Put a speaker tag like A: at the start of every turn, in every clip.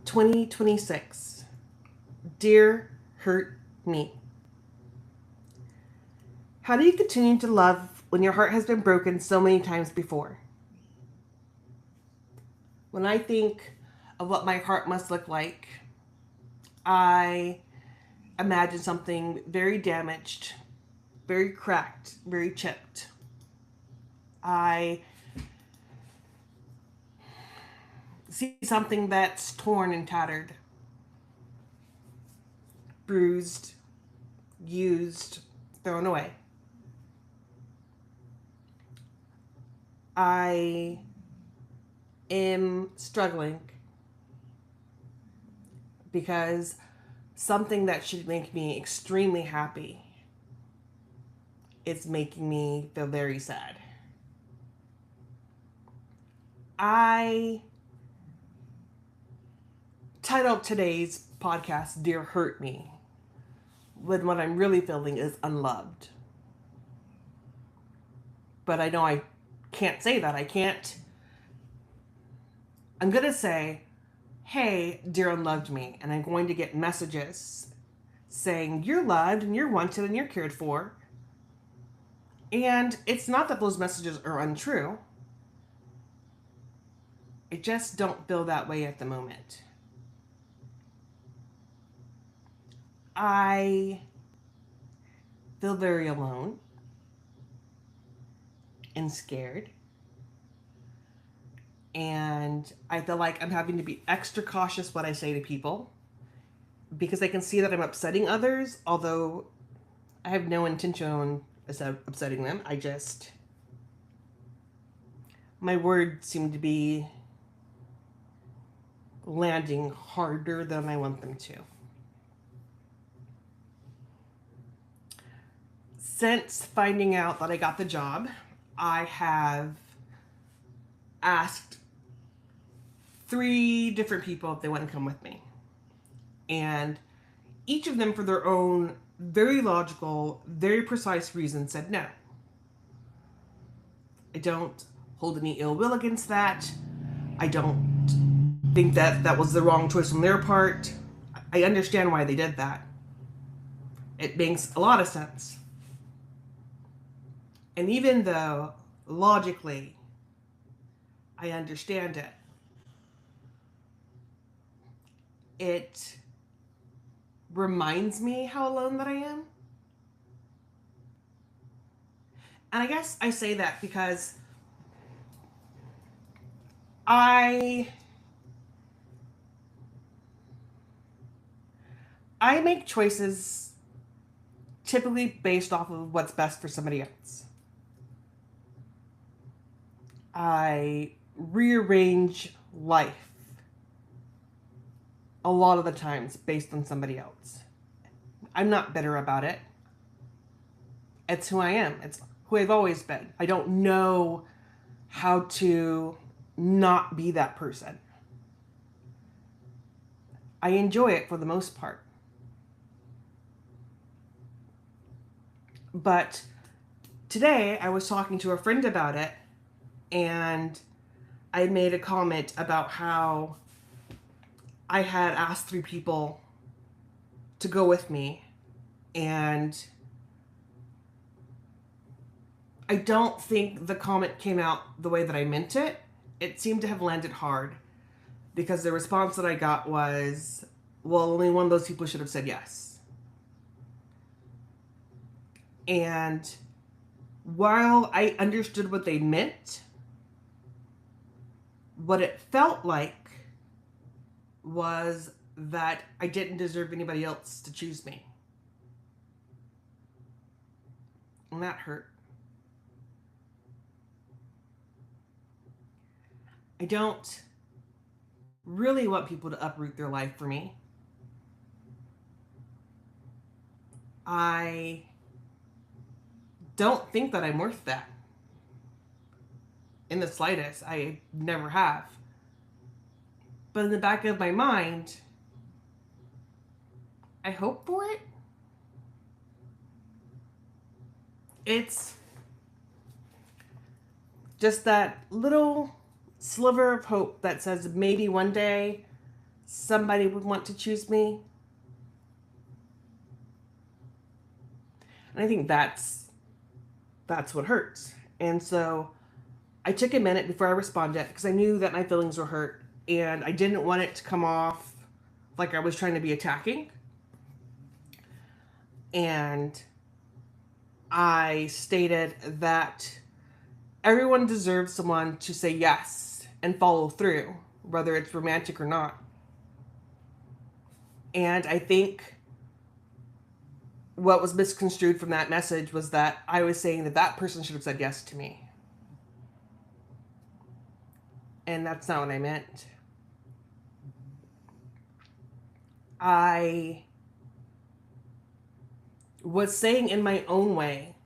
A: 2026. Dear Hurt Me. How do you continue to love when your heart has been broken so many times before? When I think of what my heart must look like, I imagine something very damaged, very cracked, very chipped. I see something that's torn and tattered, bruised, used, thrown away. I am struggling because something that should make me extremely happy is making me feel very sad. I titled today's podcast Dear Hurt Me when what I'm really feeling is unloved. But I know I can't say that. I'm going to say, hey, dear unloved me, and I'm going to get messages saying you're loved and you're wanted and you're cared for. And it's not that those messages are untrue. I just don't feel that way at the moment. I feel very alone and scared. And I feel like I'm having to be extra cautious what I say to people because I can see that I'm upsetting others, although I have no intention on upsetting them. My words seem to be landing harder than I want them to. Since finding out that I got the job, I have asked 3 different people if they want to come with me. And each of them, for their own very logical, very precise reason, said no. I don't hold any ill will against that. I don't think that was the wrong choice on their part. I understand why they did that. It makes a lot of sense. And even though logically I understand it, it reminds me how alone that I am. And I guess I say that because I make choices typically based off of what's best for somebody else. I rearrange life a lot of the times based on somebody else. I'm not bitter about it. It's who I am. It's who I've always been. I don't know how to not be that person. I enjoy it for the most part. But today I was talking to a friend about it, and I made a comment about how I had asked 3 people to go with me, and I don't think the comment came out the way that I meant it. It seemed to have landed hard because the response that I got was, well, only one of those people should have said yes. And while I understood what they meant, what it felt like was that I didn't deserve anybody else to choose me. And that hurt. I don't really want people to uproot their life for me. I don't think that I'm worth that. In the slightest. I never have. But in the back of my mind, I hope for it. It's just that little sliver of hope that says maybe one day somebody would want to choose me. And I think that's what hurts. And so I took a minute before I responded because I knew that my feelings were hurt and I didn't want it to come off like I was trying to be attacking. And I stated that everyone deserves someone to say yes and follow through, whether it's romantic or not. And I think what was misconstrued from that message was that I was saying that that person should have said yes to me. And that's not what I meant. I was saying in my own way,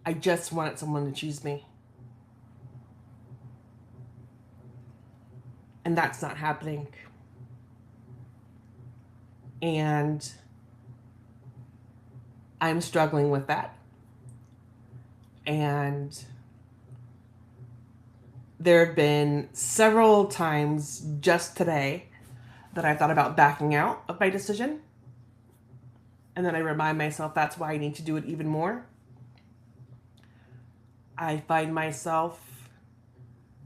A: I just wanted someone to choose me. And that's not happening. And I'm struggling with that. And there have been several times just today that I thought about backing out of my decision. And then I remind myself that's why I need to do it even more. I find myself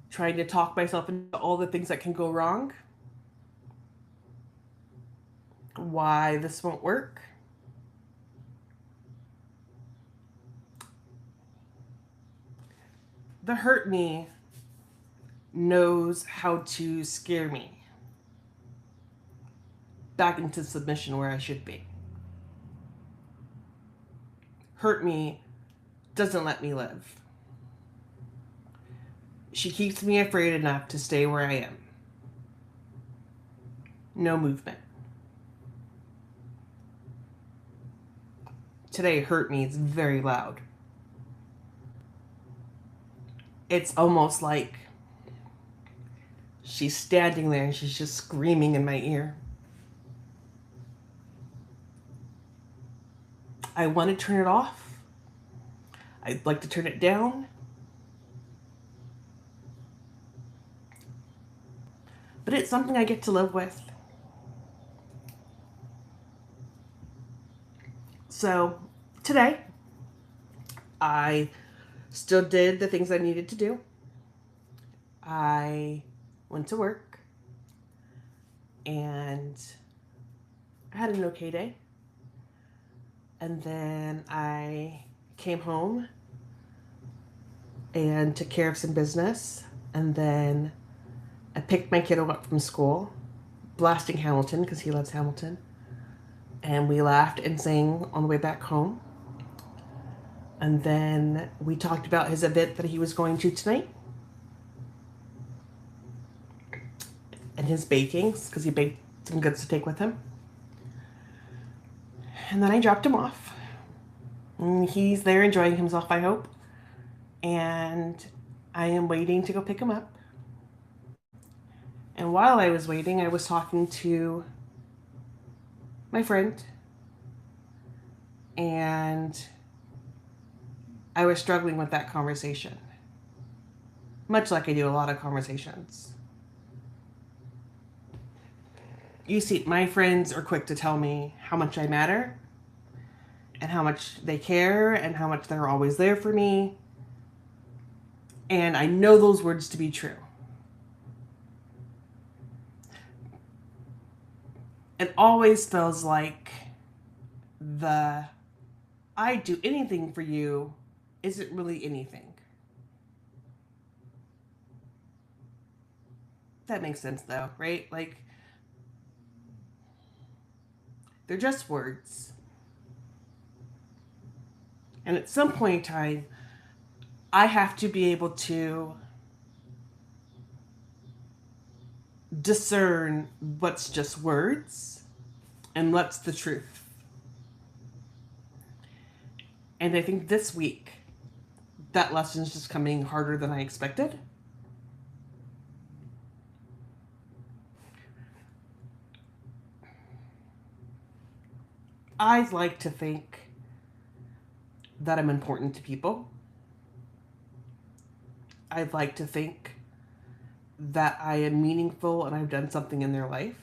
A: trying to talk myself into all the things that can go wrong. Why this won't work. The hurt me knows how to scare me back into submission where I should be. Hurt me doesn't let me live. She keeps me afraid enough to stay where I am. No movement. Today hurt me is very loud. It's almost like she's standing there and she's just screaming in my ear. I want to turn it off. I'd like to turn it down. But it's something I get to live with. So today, I still did the things I needed to do. I went to work and I had an okay day. And then I came home and took care of some business. And then I picked my kiddo up from school, blasting Hamilton because he loves Hamilton. And we laughed and sang on the way back home. And then we talked about his event that he was going to tonight. And his bakings, because he baked some goods to take with him. And then I dropped him off. And he's there enjoying himself, I hope. And I am waiting to go pick him up. And while I was waiting, I was talking to my friend. And I was struggling with that conversation. Much like I do a lot of conversations. You see, my friends are quick to tell me how much I matter and how much they care and how much they're always there for me. And I know those words to be true. It always feels like the "I'd do anything for you" isn't really anything. That makes sense though, right? Like, they're just words. And at some point in time, I have to be able to discern what's just words and what's the truth. And I think this week, that lesson's just coming harder than I expected. I like to think that I'm important to people. I'd like to think that I am meaningful and I've done something in their life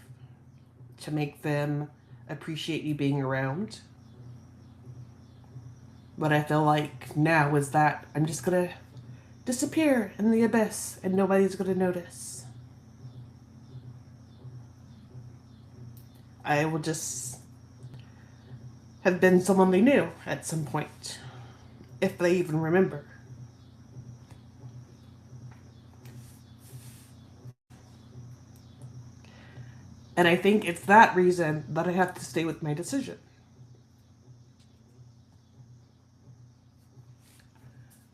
A: to make them appreciate me being around. What I feel like now is that I'm just gonna disappear in the abyss and nobody's gonna notice. I will just have been someone they knew at some point, if they even remember. And I think it's that reason that I have to stay with my decision.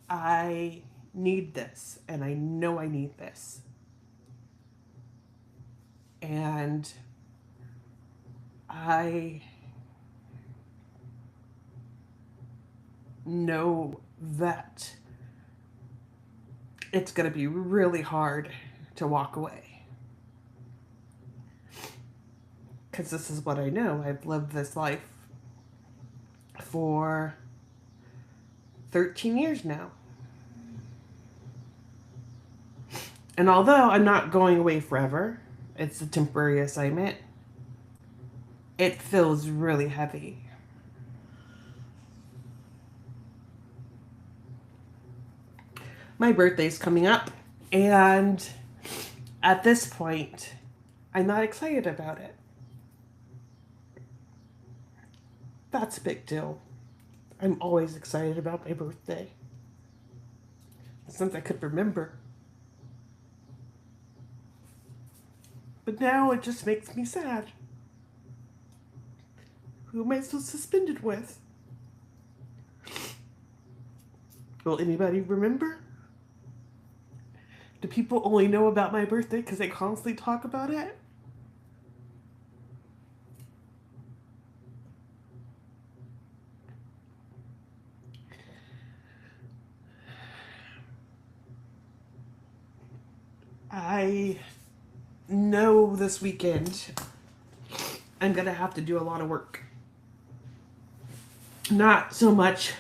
A: I need this, and I know I need this. And I know that it's going to be really hard to walk away. Because this is what I know. I've lived this life for 13 years now. And although I'm not going away forever, it's a temporary assignment, it feels really heavy. My birthday's coming up, and at this point, I'm not excited about it. That's a big deal. I'm always excited about my birthday, since I could remember. But now it just makes me sad. Who am I so suspended with? Will anybody remember? Do people only know about my birthday because I constantly talk about it? I know this weekend I'm going to have to do a lot of work. Not so much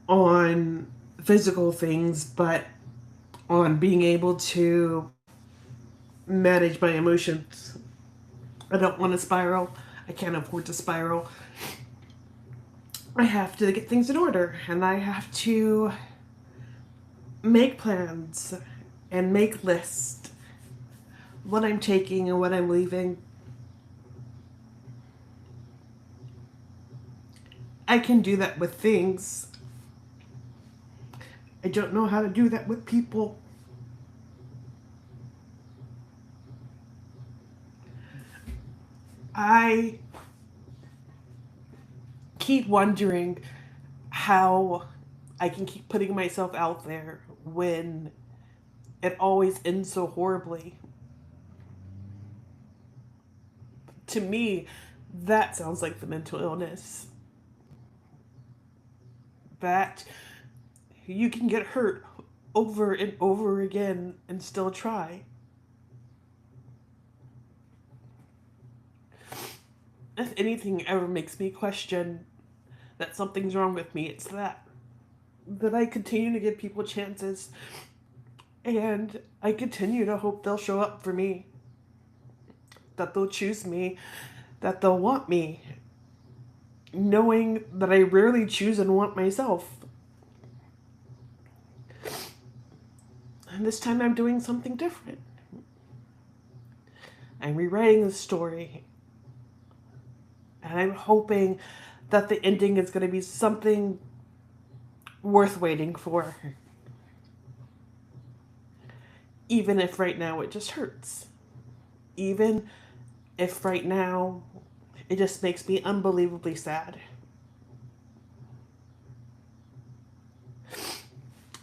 A: on physical things, but on being able to manage my emotions. I don't want to spiral. I can't afford to spiral. I have to get things in order, and I have to make plans and make lists. What I'm taking and what I'm leaving. I can do that with things. I don't know how to do that with people. I keep wondering how I can keep putting myself out there when it always ends so horribly. To me, that sounds like the mental illness. That you can get hurt over and over again and still try. If anything ever makes me question that something's wrong with me, it's that. That I continue to give people chances, and I continue to hope they'll show up for me. That they'll choose me, that they'll want me, knowing that I rarely choose and want myself. And this time I'm doing something different. I'm rewriting the story. And I'm hoping that the ending is going to be something worth waiting for. Even if right now it just hurts. Even if right now it just makes me unbelievably sad.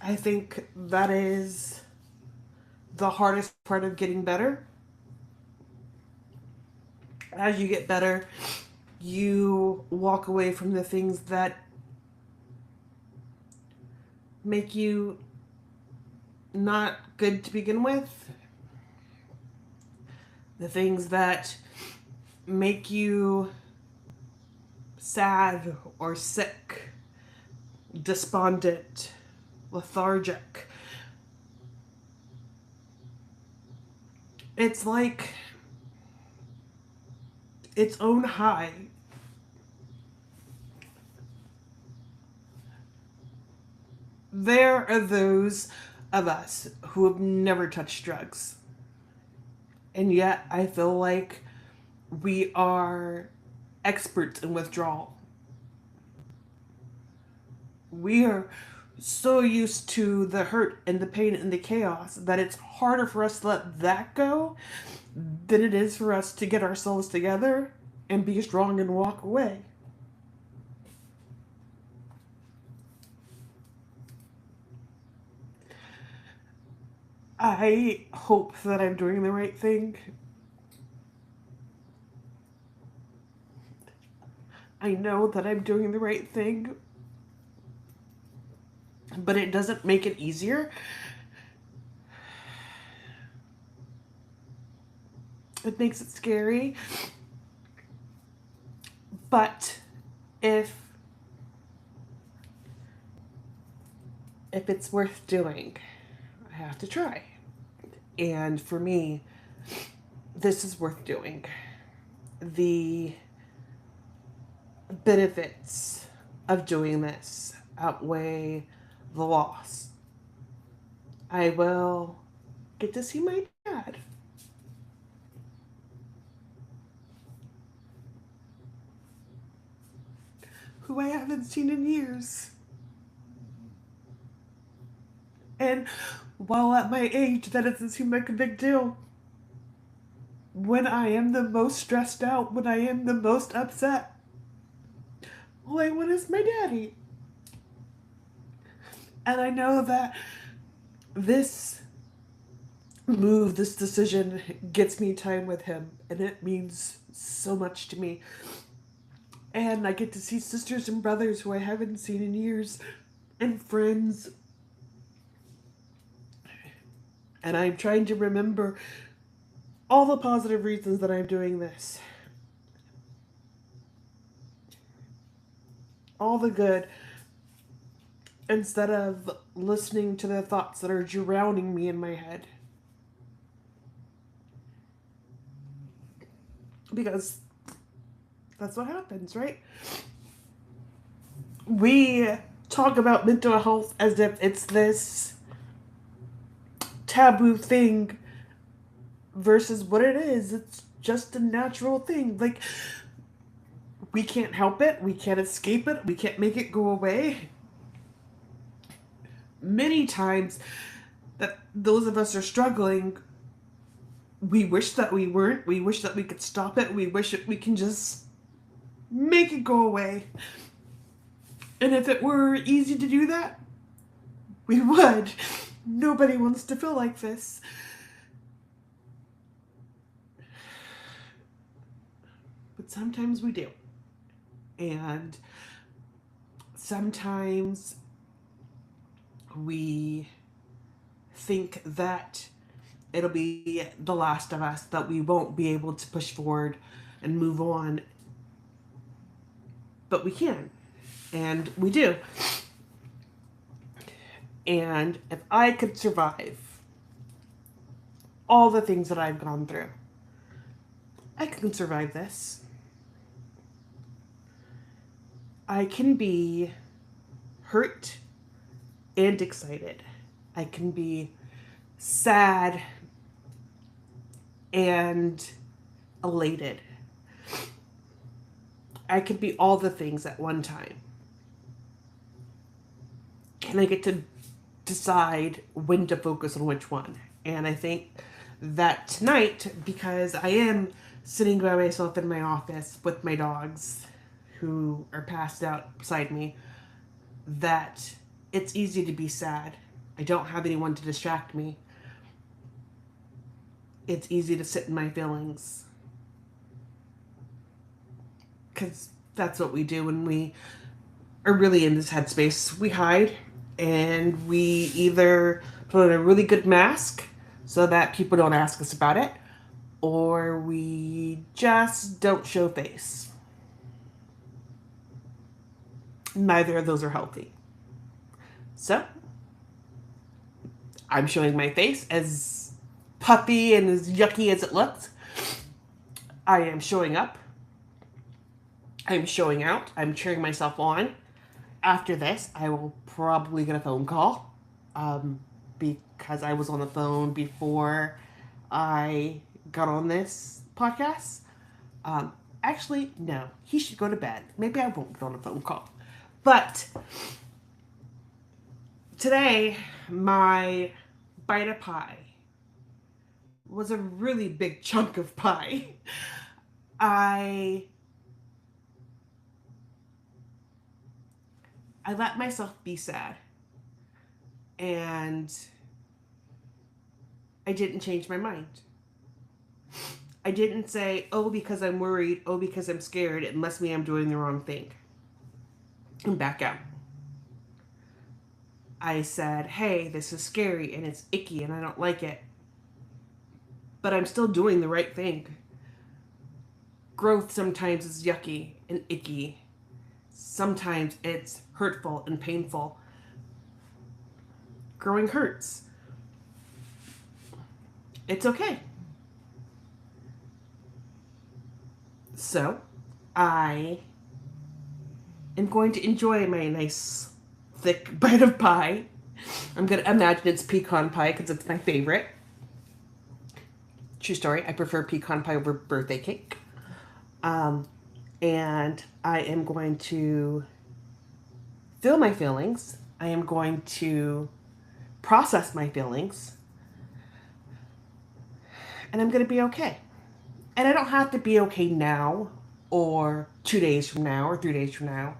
A: I think that is the hardest part of getting better. As you get better, you walk away from the things that make you not good to begin with. The things that make you sad or sick, despondent, lethargic. It's like its own high. There are those of us who have never touched drugs. And yet I feel like we are experts in withdrawal. We are so used to the hurt and the pain and the chaos that it's harder for us to let that go than it is for us to get ourselves together and be strong and walk away. I hope that I'm doing the right thing. I know that I'm doing the right thing, but it doesn't make it easier. It makes it scary. But if if it's worth doing, I have to try. And for me, this is worth doing. The benefits of doing this outweigh the loss. I will get to see my dad, who I haven't seen in years. And while at my age, that doesn't seem like a big deal. When I am the most stressed out, when I am the most upset, all I want is my daddy. And I know that this move, this decision gets me time with him, and it means so much to me. And I get to see sisters and brothers who I haven't seen in years, and friends. And I'm trying to remember all the positive reasons that I'm doing this, all the good, instead of listening to the thoughts that are drowning me in my head. Because that's what happens, right? We talk about mental health as if it's this taboo thing versus what it is. It's just a natural thing. Like, we can't help it, we can't escape it, we can't make it go away. Many times that those of us are struggling, we wish that we weren't. We wish that we could stop it. We wish that we can just make it go away. And if it were easy to do that, we would. Nobody wants to feel like this. But sometimes we do. And sometimes we think that it'll be the last of us, that we won't be able to push forward and move on. But we can. And we do. And if I could survive all the things that I've gone through, I can survive this. I can be hurt and excited. I can be sad and elated. I could be all the things at one time. And I get to decide when to focus on which one. And I think that tonight, because I am sitting by myself in my office with my dogs who are passed out beside me, that it's easy to be sad. I don't have anyone to distract me. It's easy to sit in my feelings. Because that's what we do when we are really in this headspace. We hide and we either put on a really good mask so that people don't ask us about it, or we just don't show face. Neither of those are healthy. So, I'm showing my face as puffy and as yucky as it looks. I am showing up. I'm showing out. I'm cheering myself on. After this, I will probably get a phone call because I was on the phone before I got on this podcast. Actually, no. He should go to bed. Maybe I won't get on a phone call. But today, my bite of pie was a really big chunk of pie. I let myself be sad. And I didn't change my mind. I didn't say, oh, because I'm worried, oh, because I'm scared, it must mean I'm doing the wrong thing. And back out. I said, hey, this is scary and it's icky and I don't like it. But I'm still doing the right thing. Growth sometimes is yucky and icky. Sometimes it's hurtful and painful. Growing hurts. It's okay. So, I am going to enjoy my nice, thick bite of pie. I'm going to imagine it's pecan pie because it's my favorite. True story, I prefer pecan pie over birthday cake. And I am going to feel my feelings. I am going to process my feelings. And I'm going to be okay. And I don't have to be okay now or 2 days from now or 3 days from now.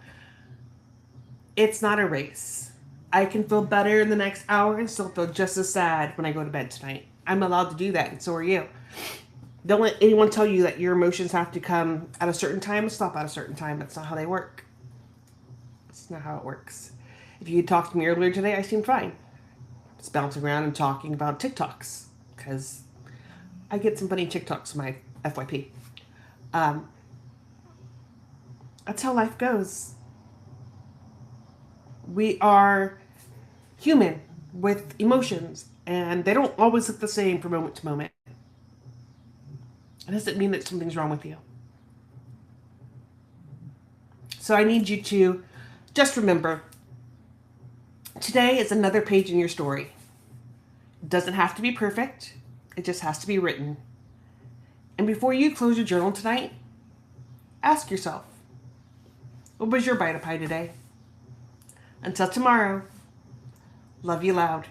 A: It's not a race. I can feel better in the next hour and still feel just as sad when I go to bed tonight. I'm allowed to do that, and so are you. Don't let anyone tell you that your emotions have to come at a certain time and stop at a certain time. That's not how they work. That's not how it works. If you had talked to me earlier today, I seemed fine. Just bouncing around and talking about TikToks because I get some funny TikToks in my FYP. That's how life goes. We are human with emotions, and they don't always look the same from moment to moment. It doesn't mean that something's wrong with you. So I need you to just remember, today is another page in your story. It doesn't have to be perfect. It just has to be written. And before you close your journal tonight, ask yourself, what was your bite of pie today? Until tomorrow, love you loud.